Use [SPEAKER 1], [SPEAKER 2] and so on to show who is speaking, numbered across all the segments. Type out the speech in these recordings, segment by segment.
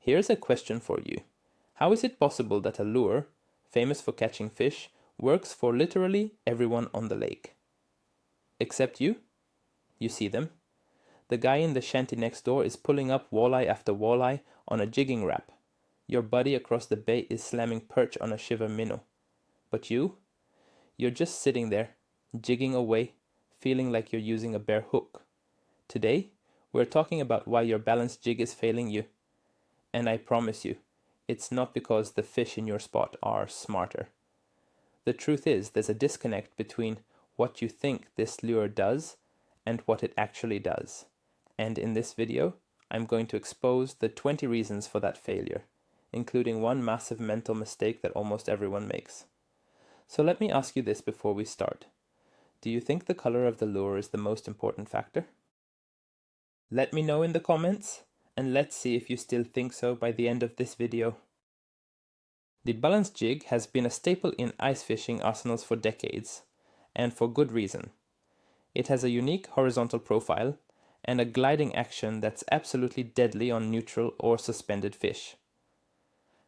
[SPEAKER 1] Here's a question for you. How is it possible that a lure, famous for catching fish, works for literally everyone on the lake? Except you? You see them? The guy in the shanty next door is pulling up walleye after walleye on a jigging rap. Your buddy across the bay is slamming perch on a Shiver Minnow. But you're just sitting there, jigging away, feeling like you're using a bare hook. Today, we're talking about why your balanced jig is failing you. And I promise you, it's not because the fish in your spot are smarter. The truth is, there's a disconnect between what you think this lure does and what it actually does. And in this video, I'm going to expose the 20 reasons for that failure, including one massive mental mistake that almost everyone makes. So let me ask you this before we start. Do you think the color of the lure is the most important factor? Let me know in the comments, and let's see if you still think so by the end of this video. The balanced jig has been a staple in ice fishing arsenals for decades, and for good reason. It has a unique horizontal profile and a gliding action that's absolutely deadly on neutral or suspended fish.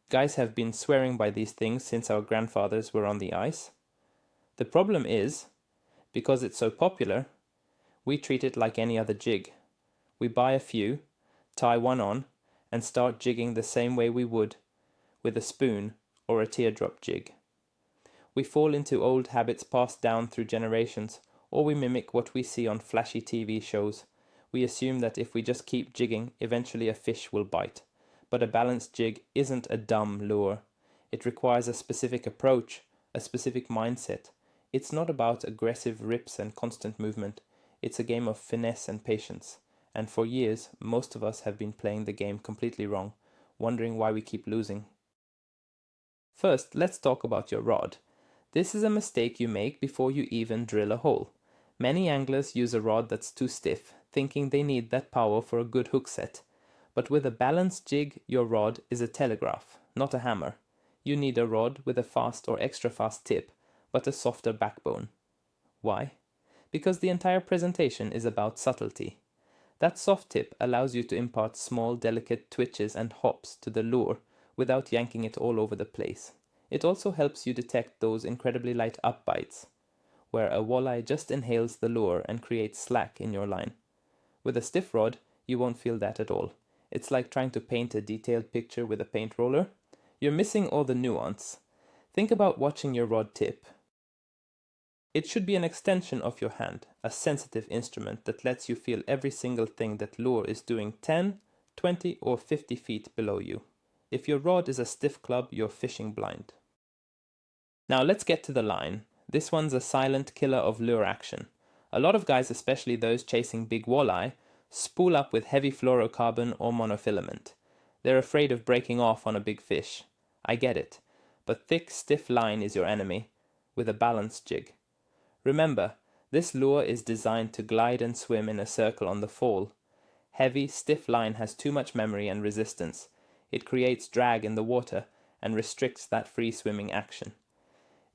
[SPEAKER 1] Guys have been swearing by these things since our grandfathers were on the ice. The problem is, because it's so popular, we treat it like any other jig. We buy a few, tie one on, and start jigging the same way we would with a spoon or a teardrop jig. We fall into old habits passed down through generations, or we mimic what we see on flashy TV shows. We assume that if we just keep jigging, eventually a fish will bite. But a balanced jig isn't a dumb lure. It requires a specific approach, a specific mindset. It's not about aggressive rips and constant movement. It's a game of finesse and patience. And for years, most of us have been playing the game completely wrong, wondering why we keep losing. First, let's talk about your rod. This is a mistake you make before you even drill a hole. Many anglers use a rod that's too stiff, thinking they need that power for a good hook set. But with a balanced jig, your rod is a telegraph, not a hammer. You need a rod with a fast or extra fast tip, but a softer backbone. Why? Because the entire presentation is about subtlety. That soft tip allows you to impart small, delicate twitches and hops to the lure without yanking it all over the place. It also helps you detect those incredibly light upbites, where a walleye just inhales the lure and creates slack in your line. With a stiff rod, you won't feel that at all. It's like trying to paint a detailed picture with a paint roller. You're missing all the nuance. Think about watching your rod tip. It should be an extension of your hand, a sensitive instrument that lets you feel every single thing that lure is doing 10, 20 or 50 feet below you. If your rod is a stiff club, you're fishing blind. Now let's get to the line. This one's a silent killer of lure action. A lot of guys, especially those chasing big walleye, spool up with heavy fluorocarbon or monofilament. They're afraid of breaking off on a big fish. I get it, but thick, stiff line is your enemy, with a balanced jig. Remember, this lure is designed to glide and swim in a circle on the fall. Heavy, stiff line has too much memory and resistance. It creates drag in the water and restricts that free swimming action.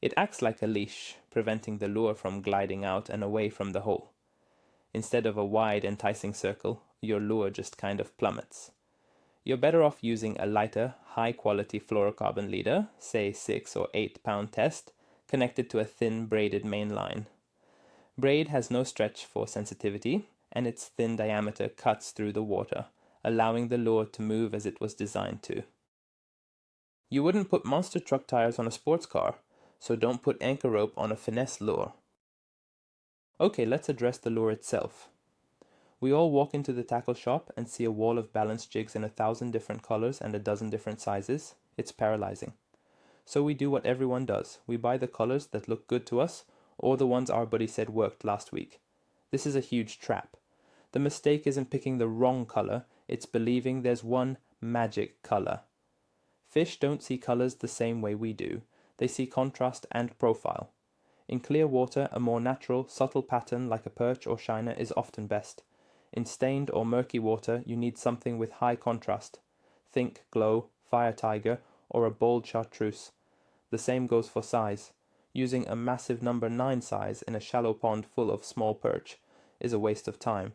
[SPEAKER 1] It acts like a leash, preventing the lure from gliding out and away from the hole. Instead of a wide, enticing circle, your lure just kind of plummets. You're better off using a lighter, high-quality fluorocarbon leader, say 6 or 8 pound test, connected to a thin braided main line. Braid has no stretch for sensitivity, and its thin diameter cuts through the water, allowing the lure to move as it was designed to. You wouldn't put monster truck tires on a sports car, so don't put anchor rope on a finesse lure. Okay, let's address the lure itself. We all walk into the tackle shop and see a wall of balanced jigs in 1,000 different colors and a dozen different sizes. It's paralyzing. So we do what everyone does. We buy the colors that look good to us, or the ones our buddy said worked last week. This is a huge trap. The mistake isn't picking the wrong color, it's believing there's one magic color. Fish don't see colors the same way we do. They see contrast and profile. In clear water, a more natural, subtle pattern like a perch or shiner is often best. In stained or murky water, you need something with high contrast. Think glow, fire tiger, or a bold chartreuse. The same goes for size. Using a massive number 9 size in a shallow pond full of small perch is a waste of time.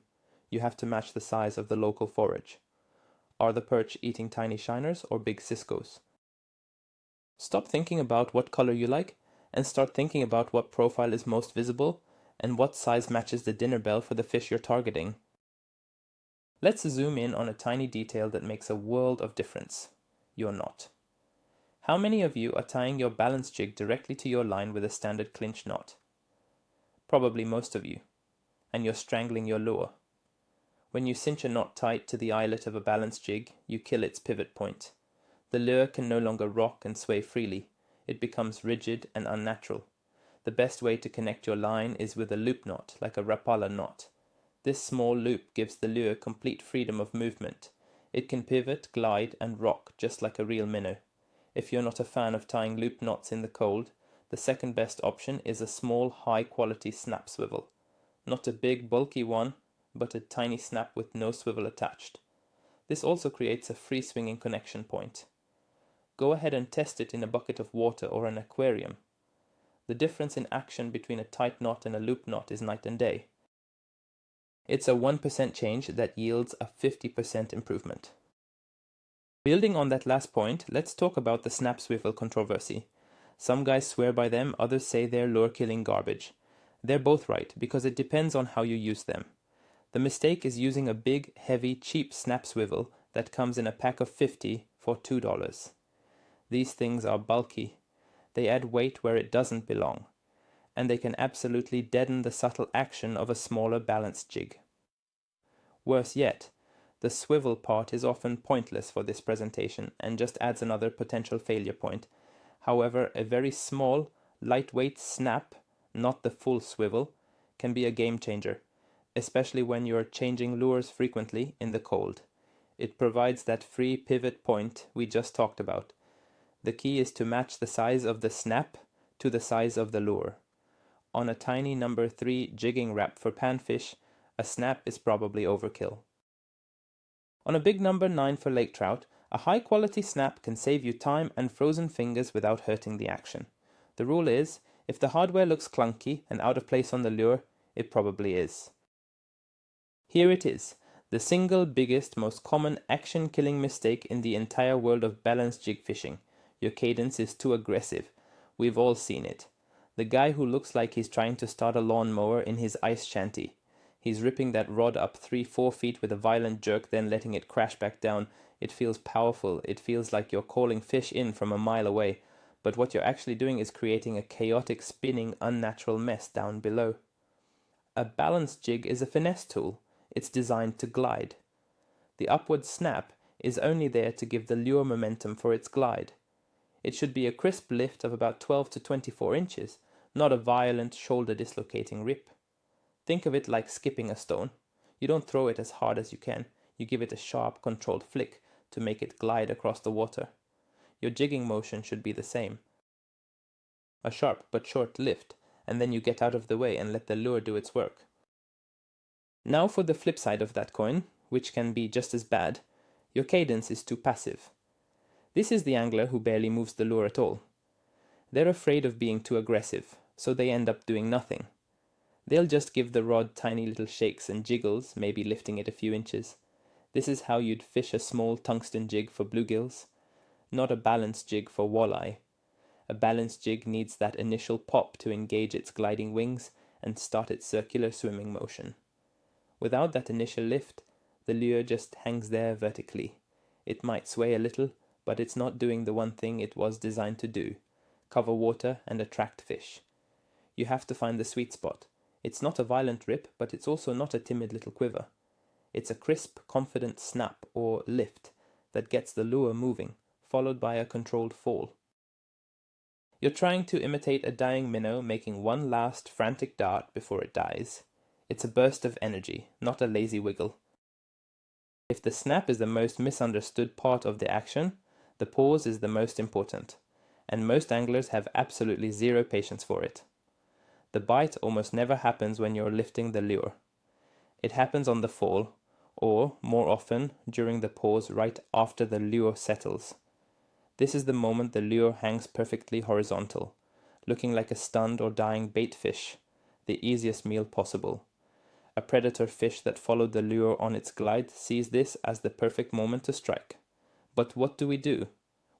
[SPEAKER 1] You have to match the size of the local forage. Are the perch eating tiny shiners or big ciscos? Stop thinking about what color you like and start thinking about what profile is most visible and what size matches the dinner bell for the fish you're targeting. Let's zoom in on a tiny detail that makes a world of difference. Your knot. How many of you are tying your balance jig directly to your line with a standard clinch knot? Probably most of you. And you're strangling your lure. When you cinch a knot tight to the eyelet of a balance jig, you kill its pivot point. The lure can no longer rock and sway freely. It becomes rigid and unnatural. The best way to connect your line is with a loop knot, like a Rapala knot. This small loop gives the lure complete freedom of movement. It can pivot, glide, and rock just like a real minnow. If you're not a fan of tying loop knots in the cold, the second best option is a small, high-quality snap swivel. Not a big, bulky one, but a tiny snap with no swivel attached. This also creates a free-swinging connection point. Go ahead and test it in a bucket of water or an aquarium. The difference in action between a tight knot and a loop knot is night and day. It's a 1% change that yields a 50% improvement. Building on that last point, let's talk about the snap swivel controversy. Some guys swear by them, others say they're lure-killing garbage. They're both right, because it depends on how you use them. The mistake is using a big, heavy, cheap snap swivel that comes in a pack of 50 for $2. These things are bulky. They add weight where it doesn't belong, and they can absolutely deaden the subtle action of a smaller balanced jig. Worse yet, the swivel part is often pointless for this presentation and just adds another potential failure point. However, a very small, lightweight snap, not the full swivel, can be a game changer, especially when you're changing lures frequently in the cold. It provides that free pivot point we just talked about. The key is to match the size of the snap to the size of the lure. On a tiny number 3 jigging rap for panfish, a snap is probably overkill. On a big number 9 for lake trout, a high-quality snap can save you time and frozen fingers without hurting the action. The rule is, if the hardware looks clunky and out of place on the lure, it probably is. Here it is, the single biggest, most common action-killing mistake in the entire world of balanced jig fishing. Your cadence is too aggressive. We've all seen it. The guy who looks like he's trying to start a lawnmower in his ice shanty. He's ripping that rod up 3-4 feet with a violent jerk, then letting it crash back down. It feels powerful. It feels like you're calling fish in from a mile away. But what you're actually doing is creating a chaotic, spinning, unnatural mess down below. A balance jig is a finesse tool. It's designed to glide. The upward snap is only there to give the lure momentum for its glide. It should be a crisp lift of about 12 to 24 inches, not a violent, shoulder-dislocating rip. Think of it like skipping a stone. You don't throw it as hard as you can. You give it a sharp, controlled flick to make it glide across the water. Your jigging motion should be the same. A sharp but short lift, and then you get out of the way and let the lure do its work. Now for the flip side of that coin, which can be just as bad. Your cadence is too passive. This is the angler who barely moves the lure at all. They're afraid of being too aggressive, so they end up doing nothing. They'll just give the rod tiny little shakes and jiggles, maybe lifting it a few inches. This is how you'd fish a small tungsten jig for bluegills, not a balance jig for walleye. A balance jig needs that initial pop to engage its gliding wings and start its circular swimming motion. Without that initial lift, the lure just hangs there vertically. It might sway a little, but it's not doing the one thing it was designed to do: cover water and attract fish. You have to find the sweet spot. It's not a violent rip, but it's also not a timid little quiver. It's a crisp, confident snap or lift that gets the lure moving, followed by a controlled fall. You're trying to imitate a dying minnow making one last frantic dart before it dies. It's a burst of energy, not a lazy wiggle. If the snap is the most misunderstood part of the action, the pause is the most important, and most anglers have absolutely zero patience for it. The bite almost never happens when you're lifting the lure. It happens on the fall, or, more often, during the pause right after the lure settles. This is the moment the lure hangs perfectly horizontal, looking like a stunned or dying bait fish, the easiest meal possible. A predator fish that followed the lure on its glide sees this as the perfect moment to strike. But what do?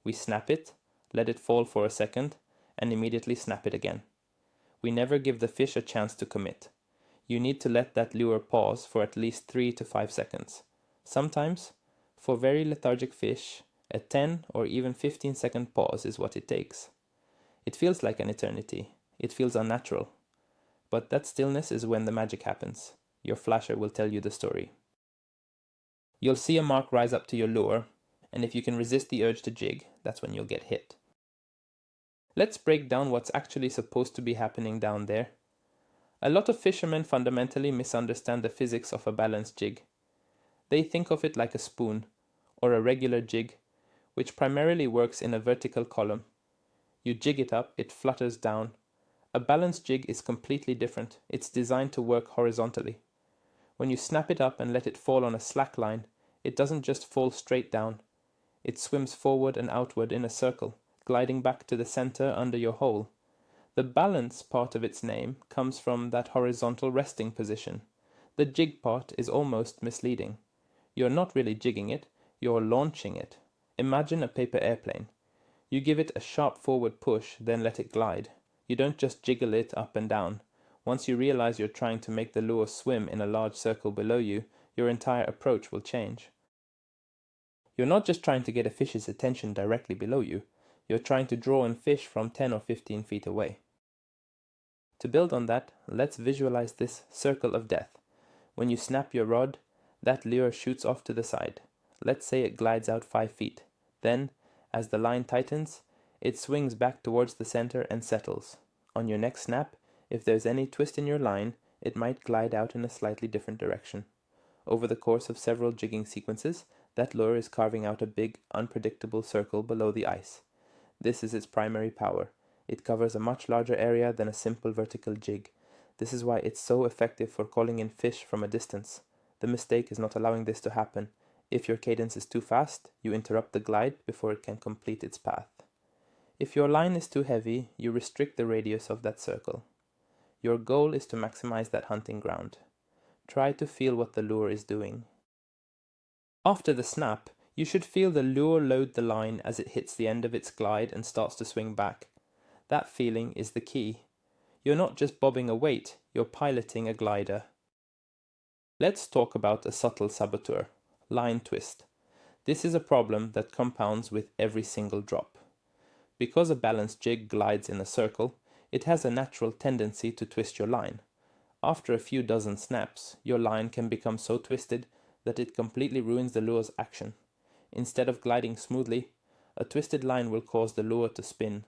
[SPEAKER 1] We snap it, let it fall for a second, and immediately snap it again. We never give the fish a chance to commit. You need to let that lure pause for at least 3 to 5 seconds. Sometimes, for very lethargic fish, a 10 or even 15-second pause is what it takes. It feels like an eternity. It feels unnatural. But that stillness is when the magic happens. Your flasher will tell you the story. You'll see a mark rise up to your lure, and if you can resist the urge to jig, that's when you'll get hit. Let's break down what's actually supposed to be happening down there. A lot of fishermen fundamentally misunderstand the physics of a balanced jig. They think of it like a spoon, or a regular jig, which primarily works in a vertical column. You jig it up, it flutters down. A balanced jig is completely different. It's designed to work horizontally. When you snap it up and let it fall on a slack line, it doesn't just fall straight down. It swims forward and outward in a circle, gliding back to the center under your hole. The balance part of its name comes from that horizontal resting position. The jig part is almost misleading. You're not really jigging it, you're launching it. Imagine a paper airplane. You give it a sharp forward push, then let it glide. You don't just jiggle it up and down. Once you realize you're trying to make the lure swim in a large circle below you, your entire approach will change. You're not just trying to get a fish's attention directly below you, you're trying to draw in fish from 10 or 15 feet away. To build on that, let's visualize this circle of death. When you snap your rod, that lure shoots off to the side. Let's say it glides out 5 feet. Then, as the line tightens, it swings back towards the center and settles. On your next snap, if there's any twist in your line, it might glide out in a slightly different direction. Over the course of several jigging sequences, that lure is carving out a big, unpredictable circle below the ice. This is its primary power. It covers a much larger area than a simple vertical jig. This is why it's so effective for calling in fish from a distance. The mistake is not allowing this to happen. If your cadence is too fast, you interrupt the glide before it can complete its path. If your line is too heavy, you restrict the radius of that circle. Your goal is to maximize that hunting ground. Try to feel what the lure is doing. After the snap, you should feel the lure load the line as it hits the end of its glide and starts to swing back. That feeling is the key. You're not just bobbing a weight, you're piloting a glider. Let's talk about a subtle saboteur, line twist. This is a problem that compounds with every single drop. Because a balanced jig glides in a circle, it has a natural tendency to twist your line. After a few dozen snaps, your line can become so twisted that it completely ruins the lure's action. Instead of gliding smoothly, a twisted line will cause the lure to spin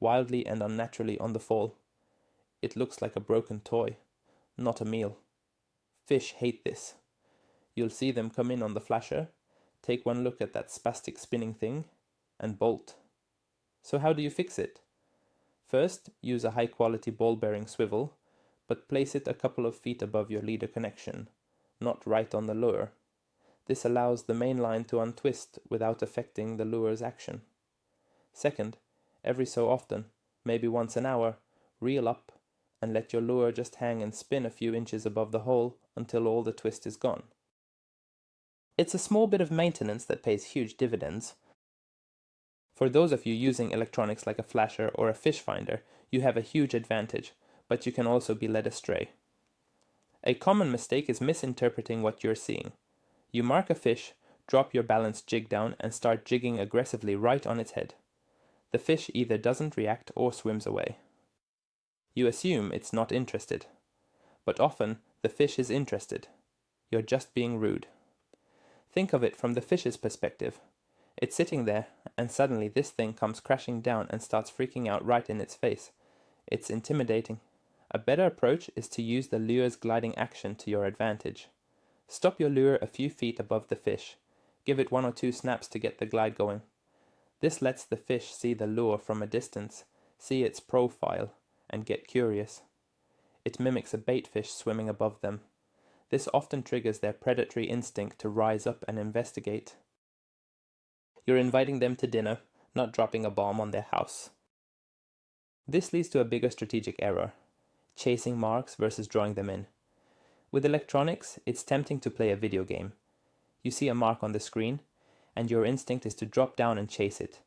[SPEAKER 1] wildly and unnaturally on the fall. It looks like a broken toy, not a meal. Fish hate this. You'll see them come in on the flasher, take one look at that spastic spinning thing, and bolt. So how do you fix it? First, use a high-quality ball-bearing swivel, but place it a couple of feet above your leader connection, not right on the lure. This allows the main line to untwist without affecting the lure's action. Second, every so often, maybe once an hour, reel up and let your lure just hang and spin a few inches above the hole until all the twist is gone. It's a small bit of maintenance that pays huge dividends. For those of you using electronics like a flasher or a fish finder, you have a huge advantage, but you can also be led astray. A common mistake is misinterpreting what you're seeing. You mark a fish, drop your balanced jig down and start jigging aggressively right on its head. The fish either doesn't react or swims away. You assume it's not interested, but often the fish is interested. You're just being rude. Think of it from the fish's perspective. It's sitting there, and suddenly this thing comes crashing down and starts freaking out right in its face. It's intimidating. A better approach is to use the lure's gliding action to your advantage. Stop your lure a few feet above the fish. Give it 1 or 2 snaps to get the glide going. This lets the fish see the lure from a distance, see its profile, and get curious. It mimics a bait fish swimming above them. This often triggers their predatory instinct to rise up and investigate. You're inviting them to dinner, not dropping a bomb on their house. This leads to a bigger strategic error: chasing marks versus drawing them in. With electronics, it's tempting to play a video game. You see a mark on the screen, and your instinct is to drop down and chase it.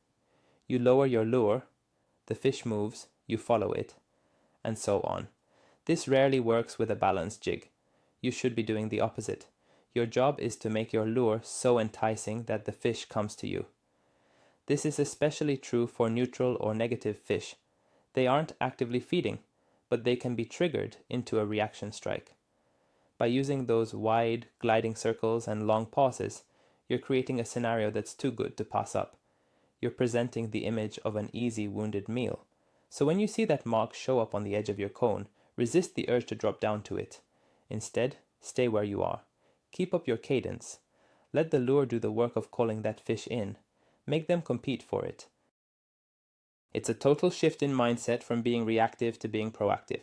[SPEAKER 1] You lower your lure, the fish moves, you follow it, and so on. This rarely works with a balanced jig. You should be doing the opposite. Your job is to make your lure so enticing that the fish comes to you. This is especially true for neutral or negative fish. They aren't actively feeding, but they can be triggered into a reaction strike. By using those wide, gliding circles and long pauses, you're creating a scenario that's too good to pass up. You're presenting the image of an easy wounded meal. So when you see that mark show up on the edge of your cone, resist the urge to drop down to it. Instead, stay where you are. Keep up your cadence. Let the lure do the work of calling that fish in. Make them compete for it. It's a total shift in mindset from being reactive to being proactive.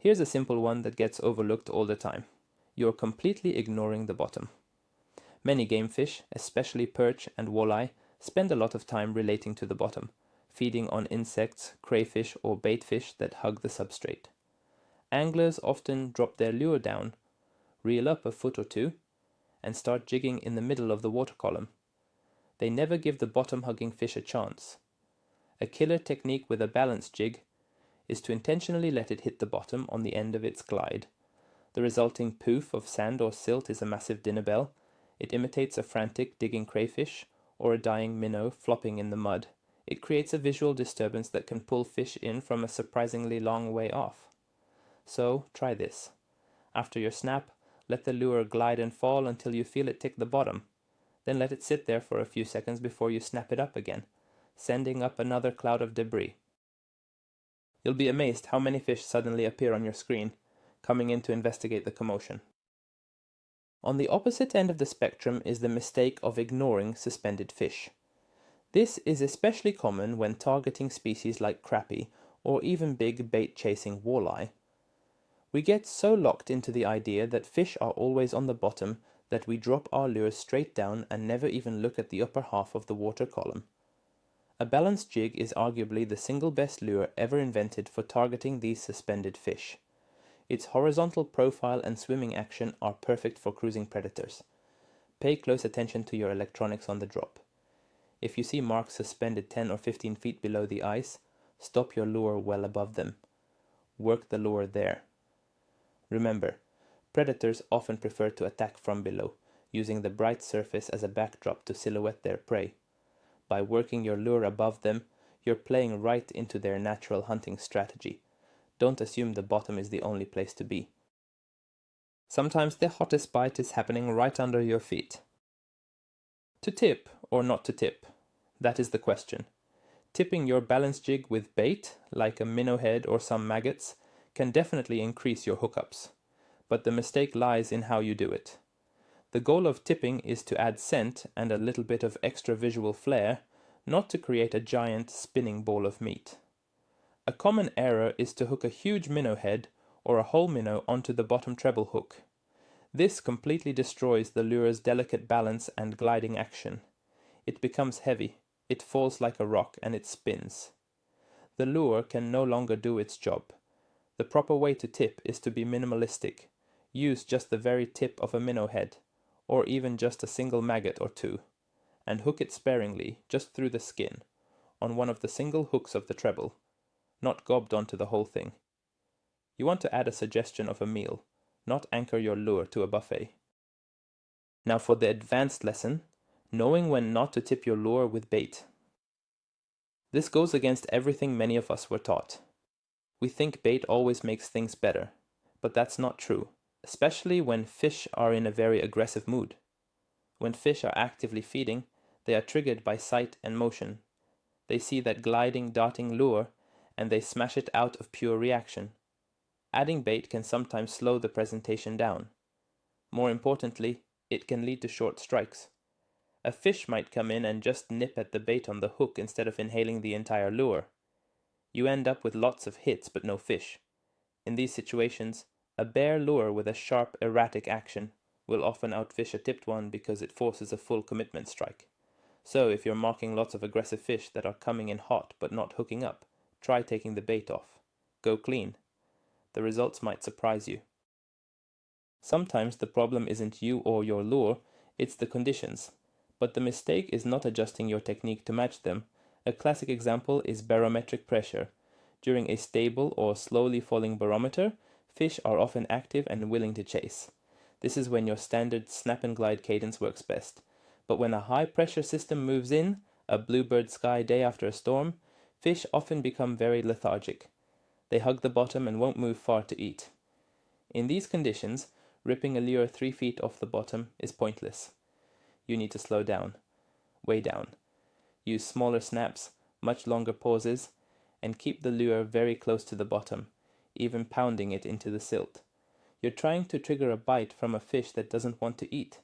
[SPEAKER 1] Here's a simple one that gets overlooked all the time. You're completely ignoring the bottom. Many game fish, especially perch and walleye, spend a lot of time relating to the bottom, feeding on insects, crayfish or baitfish that hug the substrate. Anglers often drop their lure down, reel up a foot or two, and start jigging in the middle of the water column. They never give the bottom-hugging fish a chance. A killer technique with a balanced jig is to intentionally let it hit the bottom on the end of its glide. The resulting poof of sand or silt is a massive dinner bell. It imitates a frantic digging crayfish or a dying minnow flopping in the mud. It creates a visual disturbance that can pull fish in from a surprisingly long way off. So, try this. After your snap, let the lure glide and fall until you feel it tick the bottom. Then let it sit there for a few seconds before you snap it up again, sending up another cloud of debris. You'll be amazed how many fish suddenly appear on your screen, coming in to investigate the commotion. On the opposite end of the spectrum is the mistake of ignoring suspended fish. This is especially common when targeting species like crappie or even big bait-chasing walleye. We get so locked into the idea that fish are always on the bottom that we drop our lures straight down and never even look at the upper half of the water column. A balanced jig is arguably the single best lure ever invented for targeting these suspended fish. Its horizontal profile and swimming action are perfect for cruising predators. Pay close attention to your electronics on the drop. If you see marks suspended 10 or 15 feet below the ice, stop your lure well above them. Work the lure there. Remember, predators often prefer to attack from below, using the bright surface as a backdrop to silhouette their prey. By working your lure above them, you're playing right into their natural hunting strategy. Don't assume the bottom is the only place to be. Sometimes the hottest bite is happening right under your feet. To tip or not to tip? That is the question. Tipping your balance jig with bait, like a minnow head or some maggots, can definitely increase your hookups. But the mistake lies in how you do it. The goal of tipping is to add scent and a little bit of extra visual flair, not to create a giant spinning ball of meat. A common error is to hook a huge minnow head or a whole minnow onto the bottom treble hook. This completely destroys the lure's delicate balance and gliding action. It becomes heavy, it falls like a rock, and it spins. The lure can no longer do its job. The proper way to tip is to be minimalistic. Use just the very tip of a minnow head, or even just a single maggot or two, and hook it sparingly, just through the skin, on one of the single hooks of the treble, not gobbed onto the whole thing. You want to add a suggestion of a meal, not anchor your lure to a buffet. Now for the advanced lesson, knowing when not to tip your lure with bait. This goes against everything many of us were taught. We think bait always makes things better, but that's not true, especially when fish are in a very aggressive mood. When fish are actively feeding, they are triggered by sight and motion. They see that gliding, darting lure, and they smash it out of pure reaction. Adding bait can sometimes slow the presentation down. More importantly, it can lead to short strikes. A fish might come in and just nip at the bait on the hook instead of inhaling the entire lure. You end up with lots of hits but no fish. In these situations, a bare lure with a sharp, erratic action will often outfish a tipped one because it forces a full commitment strike. So if you're marking lots of aggressive fish that are coming in hot but not hooking up, try taking the bait off. Go clean. The results might surprise you. Sometimes the problem isn't you or your lure, it's the conditions. But the mistake is not adjusting your technique to match them. A classic example is barometric pressure. During a stable or slowly falling barometer, fish are often active and willing to chase. This is when your standard snap and glide cadence works best. But when a high pressure system moves in, a bluebird sky day after a storm, fish often become very lethargic. They hug the bottom and won't move far to eat. In these conditions, ripping a lure 3 feet off the bottom is pointless. You need to slow down, way down. Use smaller snaps, much longer pauses, and keep the lure very close to the bottom, even pounding it into the silt. You're trying to trigger a bite from a fish that doesn't want to eat.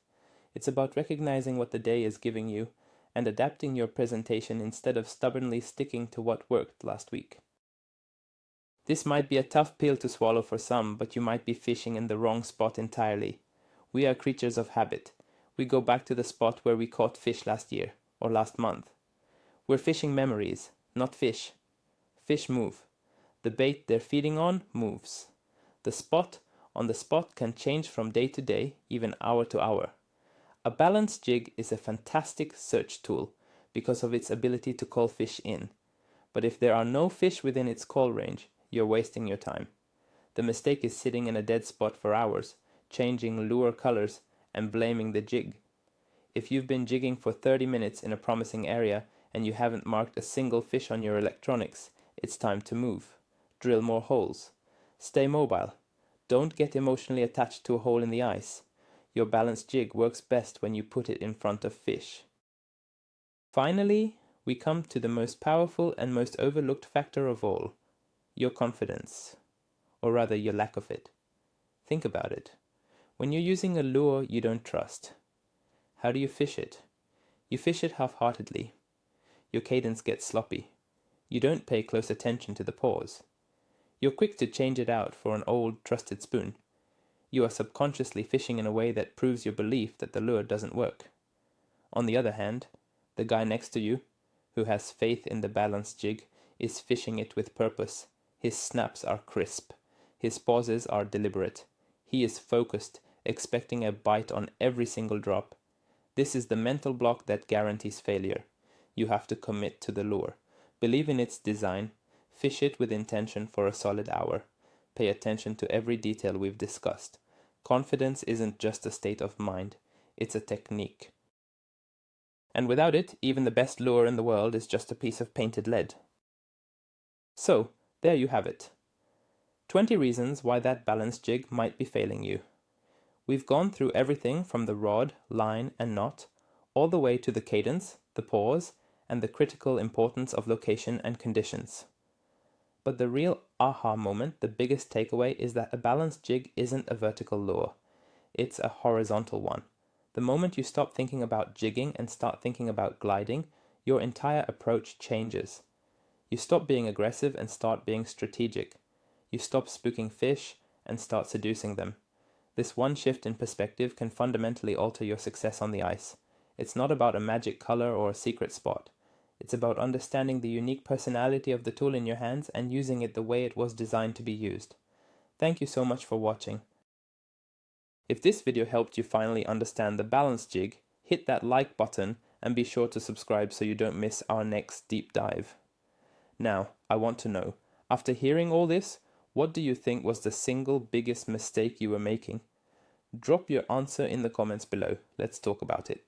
[SPEAKER 1] It's about recognizing what the day is giving you and adapting your presentation instead of stubbornly sticking to what worked last week. This might be a tough pill to swallow for some, but you might be fishing in the wrong spot entirely. We are creatures of habit. We go back to the spot where we caught fish last year or last month. We're fishing memories, not fish. Fish move. The bait they're feeding on moves. The spot on the spot can change from day to day, even hour to hour. A balanced jig is a fantastic search tool because of its ability to call fish in. But if there are no fish within its call range, you're wasting your time. The mistake is sitting in a dead spot for hours, changing lure colors, and blaming the jig. If you've been jigging for 30 minutes in a promising area and you haven't marked a single fish on your electronics, it's time to move. Drill more holes. Stay mobile. Don't get emotionally attached to a hole in the ice. Your balanced jig works best when you put it in front of fish. Finally, we come to the most powerful and most overlooked factor of all, your confidence, or rather your lack of it. Think about it. When you're using a lure you don't trust, how do you fish it? You fish it half-heartedly. Your cadence gets sloppy. You don't pay close attention to the pause. You're quick to change it out for an old, trusted spoon. You are subconsciously fishing in a way that proves your belief that the lure doesn't work. On the other hand, the guy next to you, who has faith in the balanced jig, is fishing it with purpose. His snaps are crisp. His pauses are deliberate. He is focused, expecting a bite on every single drop. This is the mental block that guarantees failure. You have to commit to the lure. Believe in its design. Fish it with intention for a solid hour. Pay attention to every detail we've discussed. Confidence isn't just a state of mind, it's a technique. And without it, even the best lure in the world is just a piece of painted lead. So, there you have it. 20 reasons why that balanced jig might be failing you. We've gone through everything from the rod, line, and knot, all the way to the cadence, the pause, and the critical importance of location and conditions. But the real aha moment, the biggest takeaway, is that a balanced jig isn't a vertical lure. It's a horizontal one. The moment you stop thinking about jigging and start thinking about gliding, your entire approach changes. You stop being aggressive and start being strategic. You stop spooking fish and start seducing them. This one shift in perspective can fundamentally alter your success on the ice. It's not about a magic color or a secret spot. It's about understanding the unique personality of the tool in your hands and using it the way it was designed to be used. Thank you so much for watching. If this video helped you finally understand the balance jig, hit that like button and be sure to subscribe so you don't miss our next deep dive. Now, I want to know, after hearing all this, what do you think was the single biggest mistake you were making? Drop your answer in the comments below. Let's talk about it.